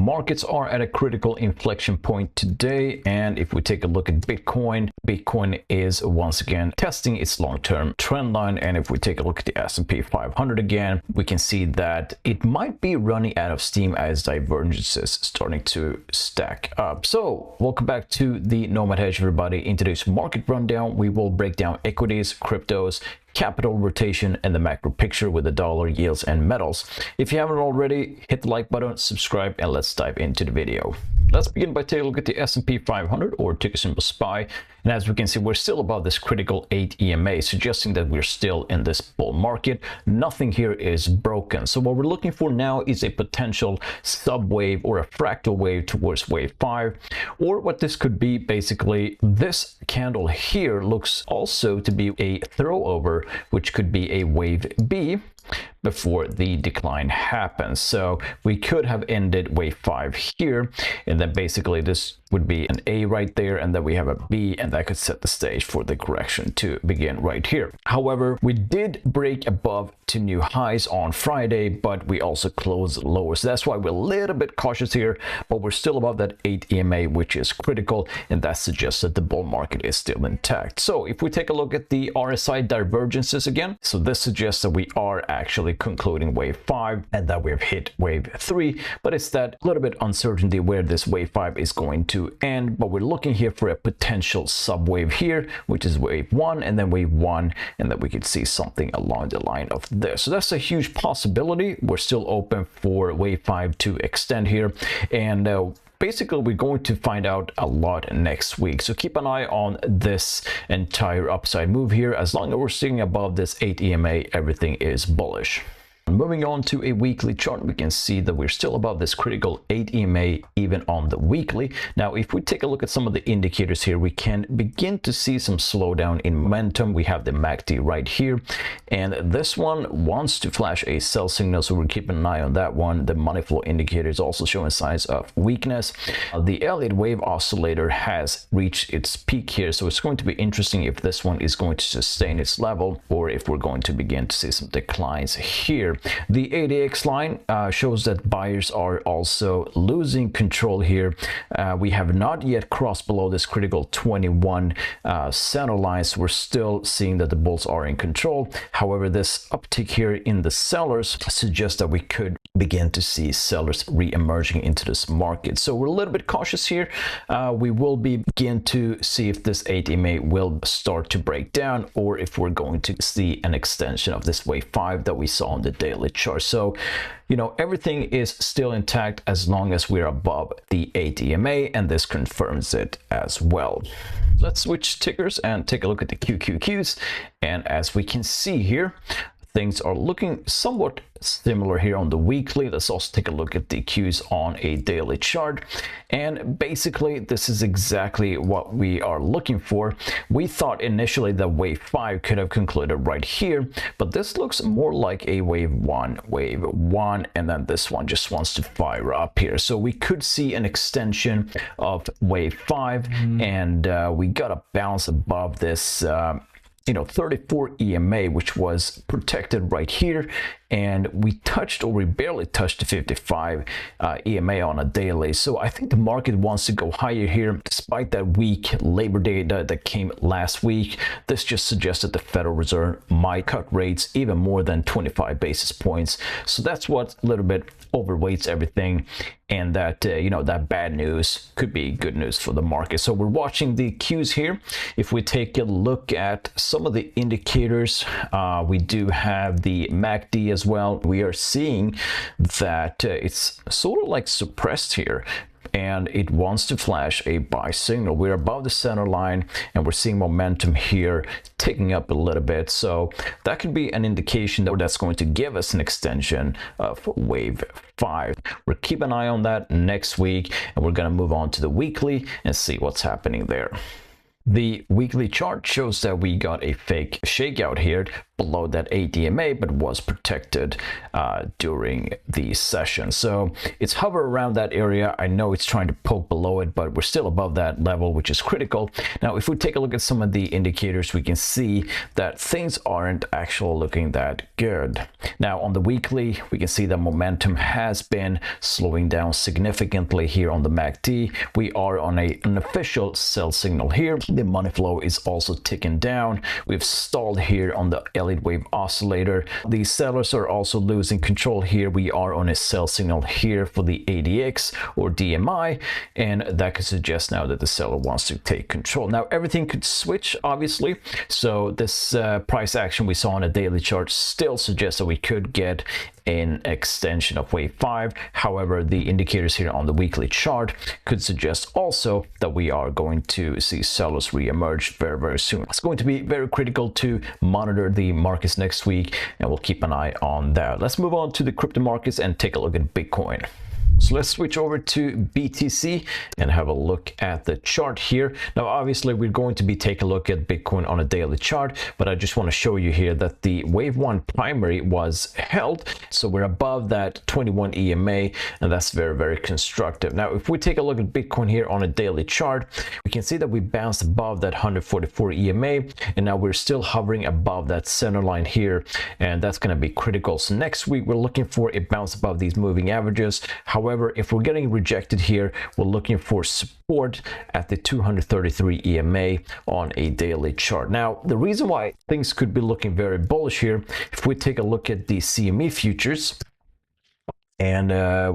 markets are at a critical inflection point today, and if we take a look at Bitcoin is once again testing its long-term trend line, and if we take a look at the S&P 500 again, we can see that it might be running out of steam as divergences starting to stack up. So welcome back to the Nomad Hedge, everybody. In today's market rundown, we will break down equities, cryptos, capital rotation, and the macro picture with the dollar, yields, and metals. If you haven't already, hit the like button, subscribe, and let's dive into the video. Let's begin by taking a look at the S&P 500, or ticker symbol SPY. And as we can see, we're still above this critical 8 EMA, suggesting that we're still in this bull market. Nothing here is broken. So what we're looking for now is a potential subwave or a fractal wave towards wave 5. Or what this could be, basically, this candle here looks also to be a throwover, which could be a wave B before the decline happens. So we could have ended wave 5 here, and then basically this would be an A right there, and then we have a B, and that could set the stage for the correction to begin right here. However, we did break above to new highs on Friday, but we also closed lower. So that's why we're a little bit cautious here, but we're still above that 8 EMA, which is critical, and that suggests that the bull market is still intact. So if we take a look at the RSI divergences again, so this suggests that we are actually concluding wave 5 and that we've hit wave 3, but it's that little bit uncertainty where this wave 5 is going to end. But we're looking here for a potential subwave here, which is wave 1, and then wave 1, and then we could see something along the line of this. So that's a huge possibility. We're still open for wave 5 to extend here, and basically, we're going to find out a lot next week. So keep an eye on this entire upside move here. As long as we're sitting above this 8 EMA, everything is bullish. Moving on to a weekly chart, we can see that we're still above this critical 8 EMA even on the weekly. Now, if we take a look at some of the indicators here, we can begin to see some slowdown in momentum. We have the MACD right here, and this one wants to flash a sell signal, so we're keeping an eye on that one. The money flow indicator is also showing signs of weakness. The Elliott wave oscillator has reached its peak here, so it's going to be interesting if this one is going to sustain its level or if we're going to begin to see some declines here. The ADX line shows that buyers are also losing control here. We have not yet crossed below this critical 21 center line, so we're still seeing that the bulls are in control. However, this uptick here in the sellers suggests that we could begin to see sellers re-emerging into this market. So we're a little bit cautious here. We will begin to see if this 8 EMA will start to break down, or if we're going to see an extension of this wave 5 that we saw on the daily chart. So, you know, everything is still intact as long as we're above the 8 EMA, and this confirms it as well. Let's switch tickers and take a look at the QQQs. And as we can see here, things are looking somewhat similar here on the weekly. Let's also take a look at the Qs on a daily chart. And basically, this is exactly what we are looking for. We thought initially that wave 5 could have concluded right here, but this looks more like a wave 1, and then this one just wants to fire up here. So we could see an extension of wave 5, and we got a bounce above this 34 EMA, which was protected right here, and we barely touched the 55 EMA on a daily. So I think the market wants to go higher here, despite that weak labor data that came last week. This just suggests that the Federal Reserve might cut rates even more than 25 basis points. So that's what a little bit overweights everything, and that that bad news could be good news for the market. So we're watching the Qs here. If we take a look at some of the indicators, we do have the MACD as well. We are seeing that it's sort of like suppressed here, and it wants to flash a buy signal. We're above the center line, and we're seeing momentum here ticking up a little bit. So that could be an indication that that's going to give us an extension of wave 5. We'll keep an eye on that next week, and we're going to move on to the weekly and see what's happening there. The weekly chart shows that we got a fake shakeout here, below that ADMA, but was protected during the session. So it's hover around that area. I know it's trying to poke below it, but we're still above that level, which is critical. Now, if we take a look at some of the indicators, we can see that things aren't actually looking that good. Now, on the weekly, we can see the momentum has been slowing down significantly here on the MACD. We are on an official sell signal here. The money flow is also ticking down. We've stalled here on the elite wave oscillator. The sellers are also losing control here. We are on a sell signal here for the ADX or DMI, and that could suggest now that the seller wants to take control. Now, everything could switch, obviously. So this price action we saw on a daily chart still suggests that we could get an extension of wave 5. However, the indicators here on the weekly chart could suggest also that we are going to see sellers re-emerge very, very soon. It's going to be very critical to monitor the markets next week, and we'll keep an eye on that. Let's move on to the crypto markets and take a look at Bitcoin. So let's switch over to BTC and have a look at the chart here. Now, obviously, we're going to be taking a look at Bitcoin on a daily chart, but I just want to show you here that the wave 1 primary was held. So we're above that 21 EMA, and that's very, very constructive. Now, if we take a look at Bitcoin here on a daily chart, we can see that we bounced above that 144 EMA, and now we're still hovering above that center line here, and that's going to be critical. So next week, we're looking for a bounce above these moving averages. However, if we're getting rejected here, we're looking for support at the 233 EMA on a daily chart. Now, the reason why things could be looking very bullish here, if we take a look at the CME futures, and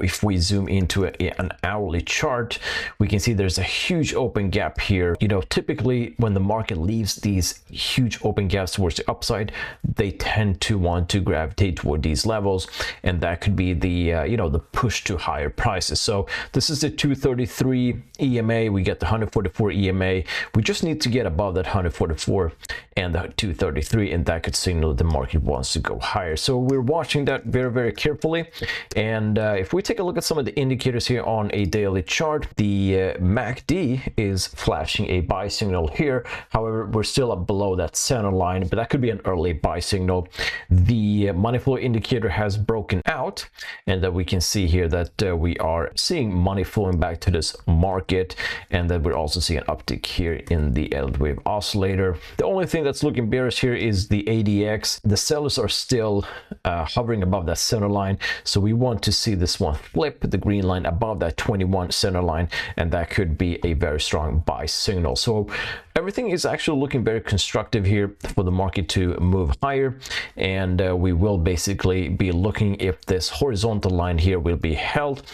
if we zoom into an hourly chart, we can see there's a huge open gap here. You know, typically when the market leaves these huge open gaps towards the upside, they tend to want to gravitate toward these levels, and that could be the you know, the push to higher prices. So this is the 233 EMA. We get the 144 EMA. We just need to get above that 144 and the 233, and that could signal that the market wants to go higher. So we're watching that very, very carefully. And if we take a look at some of the indicators here on a daily chart, the MACD is flashing a buy signal here. However, we're still up below that center line, but that could be an early buy signal. The money flow indicator has broken out, and that we can see here that we are seeing money flowing back to this market, and that we're also seeing an uptick here in the elite wave oscillator. The only thing that's looking bearish here is the ADX. The sellers are still hovering above that center line, so we want to see this one flip the green line above that 21 center line, and that could be a very strong buy signal. So everything is actually looking very constructive here for the market to move higher, and we will basically be looking if this horizontal line here will be held.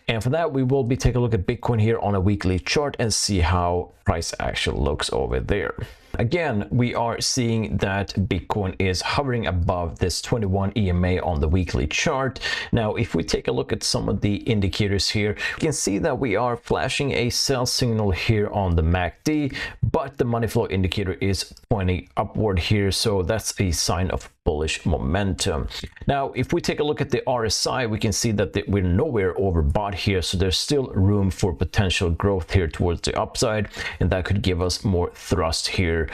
And for that, we will be taking a look at Bitcoin here on a weekly chart and see how price action looks over there. Again, we are seeing that Bitcoin is hovering above this 21 EMA on the weekly chart. Now, if we take a look at some of the indicators here, you can see that we are flashing a sell signal here on the MACD, but the money flow indicator is pointing upward here. So that's a sign of bullish momentum. Now, if we take a look at the RSI, we can see that we're nowhere overbought here. So there's still room for potential growth here towards the upside, and that could give us more thrust here,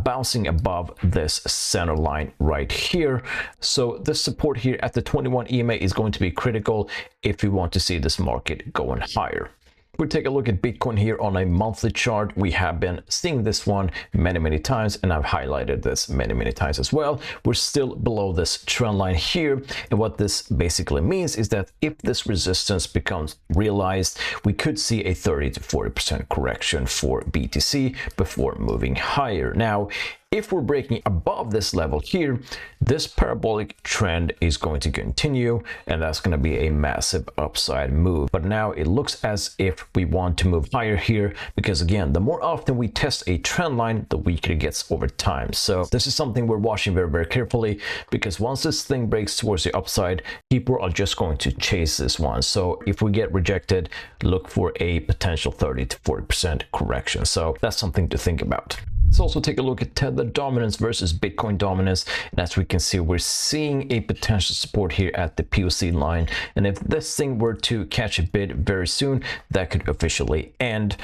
bouncing above this center line right here. So the support here at the 21 EMA is going to be critical if we want to see this market going higher. We take a look at Bitcoin here on a monthly chart. We have been seeing this one many times, and I've highlighted this many times as well. We're still below this trend line here, and what this basically means is that if this resistance becomes realized, we could see a 30 to 40% correction for BTC before moving higher. Now, if we're breaking above this level here, this parabolic trend is going to continue, and that's going to be a massive upside move. But now it looks as if we want to move higher here, because again, the more often we test a trend line, the weaker it gets over time. So this is something we're watching very carefully, because once this thing breaks towards the upside, people are just going to chase this one. So if we get rejected, look for a potential 30 to 40% correction. So that's something to think about. Let's also take a look at Tether dominance versus Bitcoin dominance. And as we can see, we're seeing a potential support here at the POC line. And if this thing were to catch a bid very soon, that could officially end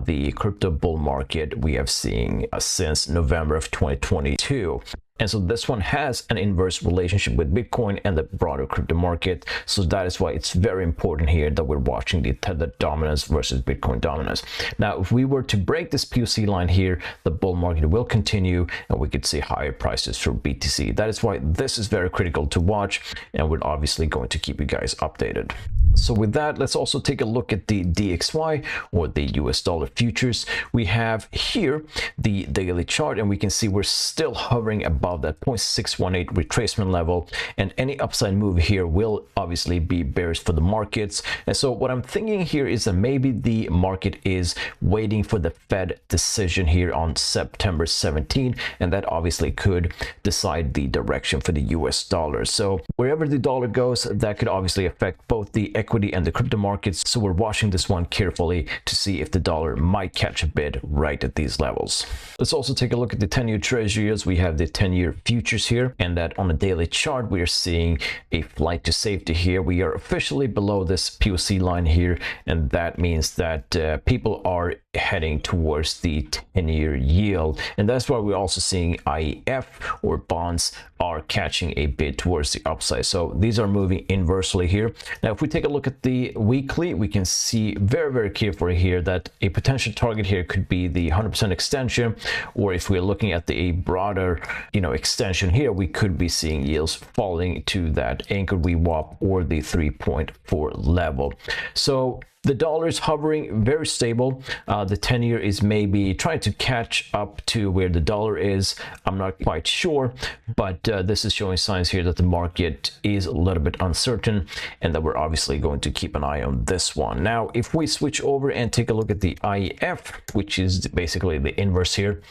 the crypto bull market we have seen since November of 2022. And so this one has an inverse relationship with Bitcoin and the broader crypto market. So that is why it's very important here that we're watching the Tether dominance versus Bitcoin dominance. Now, if we were to break this POC line here, the bull market will continue and we could see higher prices for BTC. That is why this is very critical to watch, and we're obviously going to keep you guys updated. So with that, let's also take a look at the DXY, or the US dollar futures. We have here the daily chart, and we can see we're still hovering above that 0.618 retracement level, and any upside move here will obviously be bearish for the markets. And so what I'm thinking here is that maybe the market is waiting for the Fed decision here on September 17, and that obviously could decide the direction for the US dollar. So wherever the dollar goes, that could obviously affect both the equity and the crypto markets. So we're watching this one carefully to see if the dollar might catch a bid right at these levels. Let's also take a look at the 10-year treasury as we have the 10-year futures here, and that on a daily chart we are seeing a flight to safety here. We are officially below this POC line here, and that means that people are heading towards the 10-year yield, and that's why we're also seeing IEF, or bonds, are catching a bid towards the upside. So these are moving inversely here. Now if we take a look at the weekly, we can see very carefully here that a potential target here could be the 100% extension, or if we're looking at the broader extension here, we could be seeing yields falling to that anchored VWAP or the 3.4 level. So the dollar is hovering very stable. The 10-year is maybe trying to catch up to where the dollar is. I'm not quite sure, but this is showing signs here that the market is a little bit uncertain, and that we're obviously going to keep an eye on this one. Now, if we switch over and take a look at the IEF, which is basically the inverse here,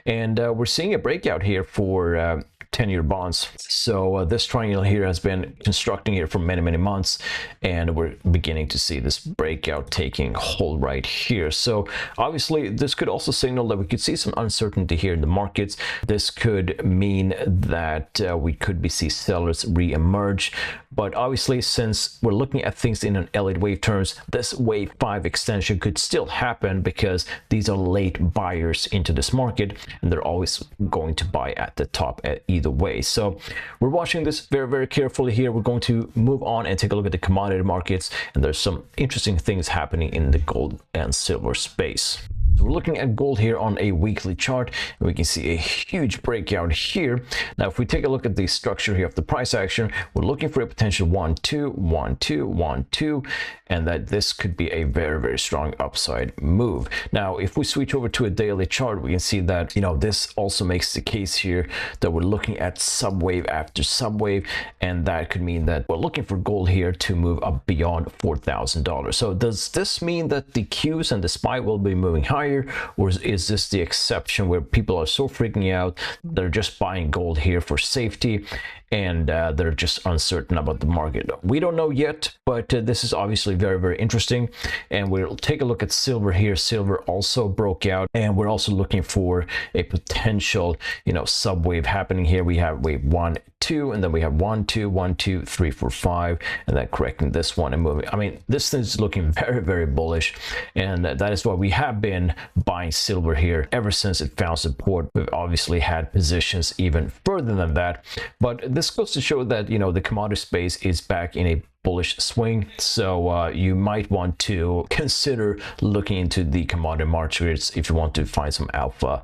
and we're seeing a breakout here for 10-year bonds. So this triangle here has been constructing here for many months, and we're beginning to see this breakout taking hold right here. So obviously this could also signal that we could see some uncertainty here in the markets. This could mean that we could see sellers re-emerge, but obviously since we're looking at things in an Elliott wave terms, this wave 5 extension could still happen because these are late buyers into this market, and they're always going to buy at the top at either way. So we're watching this very carefully here. We're going to move on and take a look at the commodity markets, and there's some interesting things happening in the gold and silver space. So we're looking at gold here on a weekly chart, and we can see a huge breakout here. Now if we take a look at the structure here of the price action, we're looking for a potential 1 2 1 2 1 2, and that this could be a very strong upside move. Now if we switch over to a daily chart, we can see that this also makes the case here that we're looking at subwave after subwave, and that could mean that we're looking for gold here to move up beyond $4,000. So does this mean that the Qs and the SPY will be moving higher, or is this the exception where people are so freaking out they're just buying gold here for safety, and they're just uncertain about the market? We don't know yet, but this is obviously very interesting. And we'll take a look at silver here. Silver also broke out, and we're also looking for a potential subwave happening here. We have wave 1 2, and then we have 1 2 1 2 3 4 5, and then correcting this one and moving. I mean, this is looking very bullish, and that is why we have been buying silver here ever since it found support. We've obviously had positions even further than that, but this goes to show that the commodity space is back in a bullish swing. So you might want to consider looking into the commodity markets if you want to find some alpha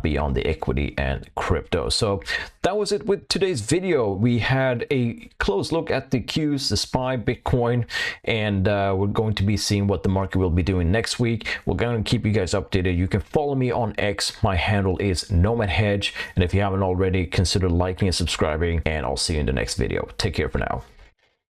beyond the equity and crypto. So that was it with today's video. We had a close look at the Qs, the SPY, Bitcoin, and we're going to be seeing what the market will be doing next week. We're going to keep you guys updated. You can follow me on X. My handle is Nomad Hedge, and if you haven't already, consider liking and subscribing, and I'll see you in the next video. Take care for now.